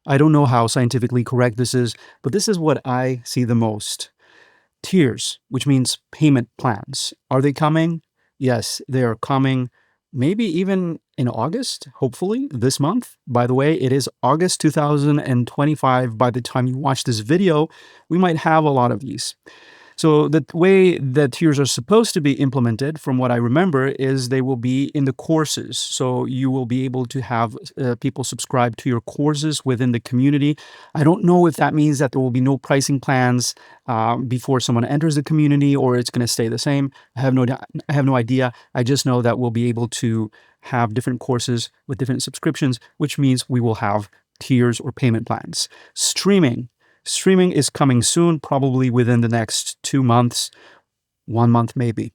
I don't know how scientifically correct this is, but this is what I see the most. Tiers, which means payment plans. Are they coming? Yes, they are coming. Maybe even in August, hopefully this month. By the way, it is August 2025. By the time you watch this video, we might have a lot of these. So the way that tiers are supposed to be implemented, from what I remember, is they will be in the courses. So you will be able to have people subscribe to your courses within the community. I don't know if that means that there will be no pricing plans before someone enters the community, or it's going to stay the same. I have no idea. I just know that we'll be able to have different courses with different subscriptions, which means we will have tiers or payment plans. Streaming is coming soon, probably within the next 2 months, 1 month maybe.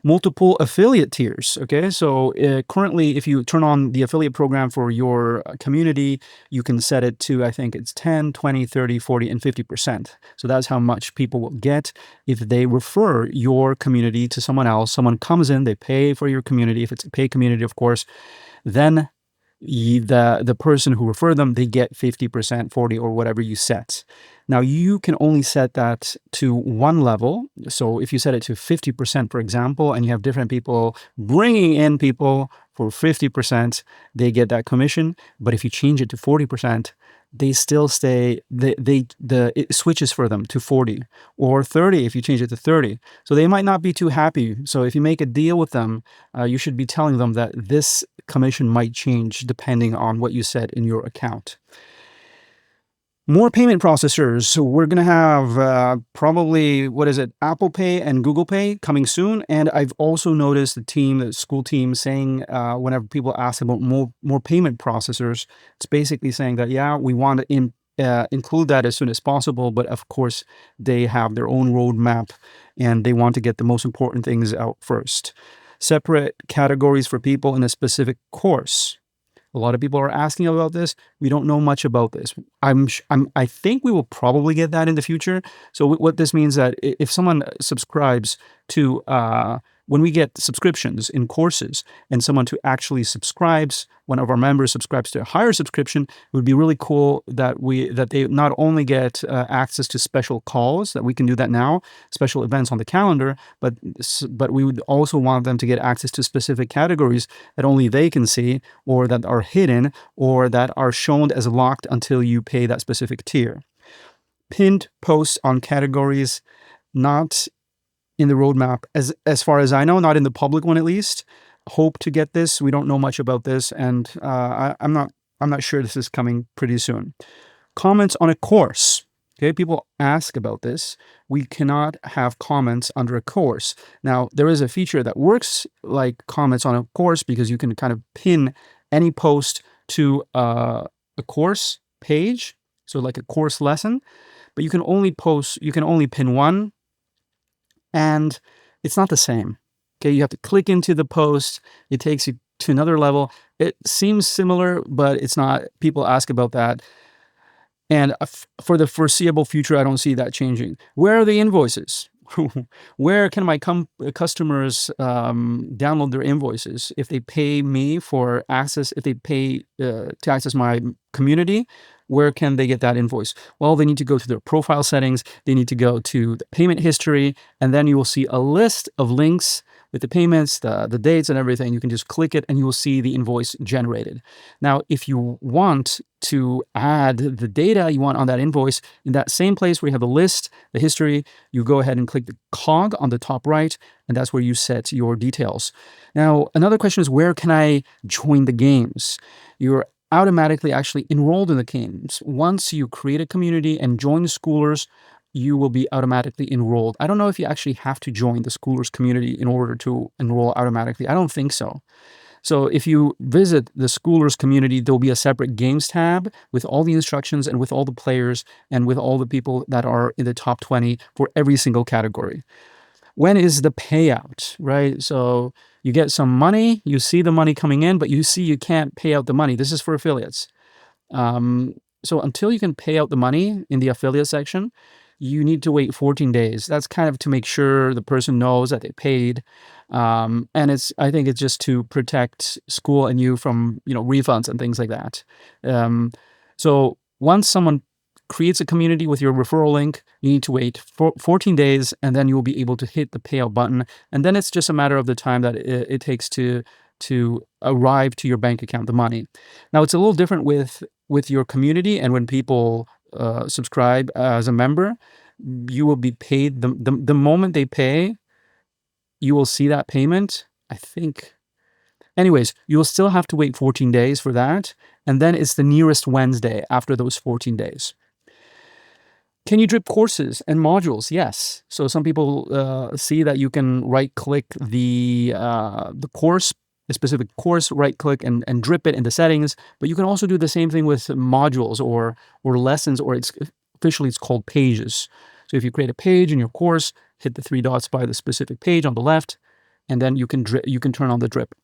Multiple affiliate tiers, okay? So currently, if you turn on the affiliate program for your community, you can set it to, I think it's 10, 20, 30, 40, and 50%. So that's how much people will get if they refer your community to someone else. Someone comes in, they pay for your community. If it's a paid community, of course, then the person who referred them, they get 50%, 40, or whatever you set. Now, you can only set that to one level. So if you set it to 50%, for example, and you have different people bringing in people for 50%, they get that commission. But if you change it to 40%, they still stay, it switches for them to 40, or 30 if you change it to 30. So they might not be too happy. So if you make a deal with them, you should be telling them that this commission might change depending on what you set in your account. More payment processors. So we're going to have probably, Apple Pay and Google Pay coming soon. And I've also noticed the Skool team saying, whenever people ask about more payment processors, it's basically saying that, yeah, we want to include that as soon as possible. But of course, they have their own roadmap and they want to get the most important things out first. Separate categories for people in a specific course. A lot of people are asking about this. We don't know much about this. I think we will probably get that in the future. So what this means that if someone subscribes to, when we get subscriptions in courses and someone to actually subscribes, one of our members subscribes to a higher subscription, it would be really cool that they not only get access to special calls, that we can do that now, special events on the calendar, but we would also want them to get access to specific categories that only they can see, or that are hidden, or that are shown as locked until you pay that specific tier. Pinned posts on categories, not in the roadmap, as far as I know, not in the public one at least. Hope to get this. We don't know much about this, and I'm not sure this is coming pretty soon. Comments on a course. Okay, people ask about this. We cannot have comments under a course. Now, there is a feature that works like comments on a course, because you can kind of pin any post to a course page, so like a course lesson, but you can only pin one, and it's not the same. Okay, you have to click into the post. It takes you to another level. It seems similar, but it's not. People ask about that. And for the foreseeable future, I don't see that changing. Where are the invoices? Where can my customers download their invoices? If they pay me for access, if they pay to access my community, where can they get that invoice? Well, they need to go to their profile settings. They need to go to the payment history, and then you will see a list of links with the payments, the dates and everything. You can just click it and you will see the invoice generated. Now, if you want to add the data you want on that invoice, in that same place where you have the list, the history, you go ahead and click the cog on the top right, and that's where you set your details. Now, another question is, where can I join the games? You're automatically actually enrolled in the games. Once you create a community and join the Skoolers, you will be automatically enrolled. I don't know if you actually have to join the Skoolers community in order to enroll automatically. I don't think so. So if you visit the Skoolers community, there'll be a separate games tab with all the instructions and with all the players and with all the people that are in the top 20 for every single category. When is the payout, right? So you get some money, you see the money coming in, but you see you can't pay out the money. This is for affiliates. So until you can pay out the money in the affiliate section, you need to wait 14 days. That's kind of to make sure the person knows that they paid. And I think it's just to protect Skool and you from, refunds and things like that. So Once someone creates a community with your referral link, you need to wait for 14 days, and then you will be able to hit the payout button. And then it's just a matter of the time that it takes to arrive to your bank account, the money. Now, it's a little different with your community, and when people subscribe as a member, you will be paid the moment they pay. You will see that payment, I think. Anyways, you'll still have to wait 14 days for that, and then it's the nearest Wednesday after those 14 days. Can you drip courses and modules? Yes. So some people see that you can right-click the course, a specific course, right-click and drip it into settings. But you can also do the same thing with modules or lessons, or officially it's called pages. So if you create a page in your course, hit the three dots by the specific page on the left, and then you can turn on the drip.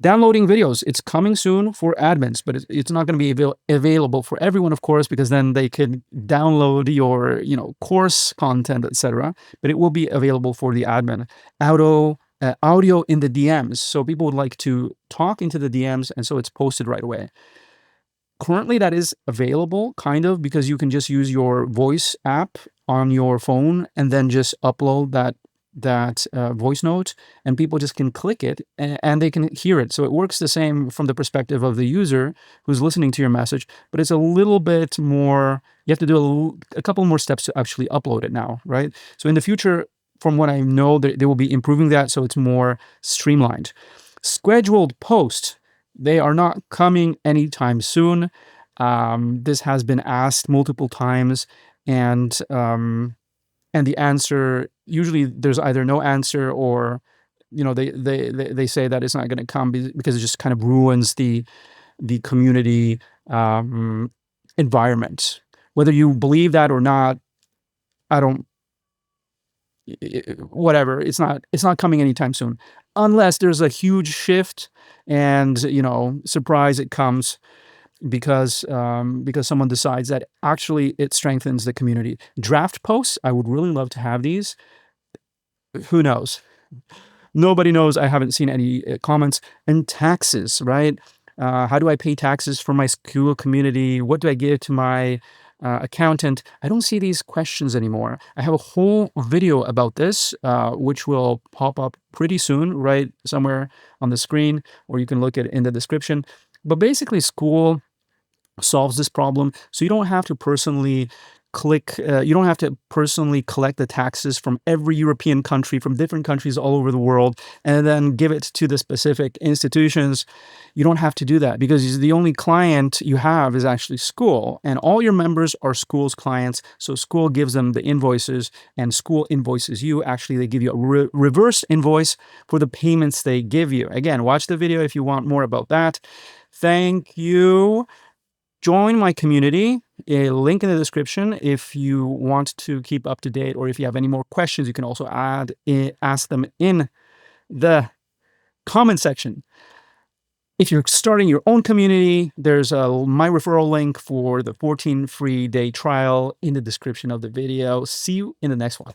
Downloading videos, it's coming soon for admins, but it's not going to be available for everyone, of course, because then they can download your course content, etc. But it will be available for the admin. Audio in the DMs, so people would like to talk into the DMs, and so it's posted right away. Currently, that is available, kind of, because you can just use your voice app on your phone and then just upload that voice note, and people just can click it and they can hear it. So it works the same from the perspective of the user who's listening to your message, but it's a little bit more, you have to do a couple more steps to actually upload it now, right? So in the future, from what I know, they will be improving that so it's more streamlined. Scheduled posts, they are not coming anytime soon. This has been asked multiple times, and the answer, usually there's either no answer, or they say that it's not going to come because it just kind of ruins the community environment. Whether you believe that or not, I don't. Whatever, it's not coming anytime soon, unless there's a huge shift and surprise, it comes because someone decides that actually it strengthens the community. Draft posts, I would really love to have these. Who knows? Nobody knows. I haven't seen any comments. And taxes, right? How do I pay taxes for my Skool community? What do I give to my accountant? I don't see these questions anymore. I have a whole video about this, which will pop up pretty soon, right somewhere on the screen, or you can look at it in the description. But basically, Skool solves this problem, so you don't have to personally collect the taxes from every European country, from different countries all over the world, and then give it to the specific institutions. You don't have to do that, because the only client you have is actually Skool, and all your members are Skool's clients. So Skool gives them the invoices, and Skool invoices you. Actually, they give you a reverse invoice for the payments they give you. Again, watch the video if you want more about that. Thank you. Join my community, a link in the description if you want to keep up to date, or if you have any more questions, you can also ask them in the comment section. If you're starting your own community, there's my referral link for the 14 free day trial in the description of the video. See you in the next one.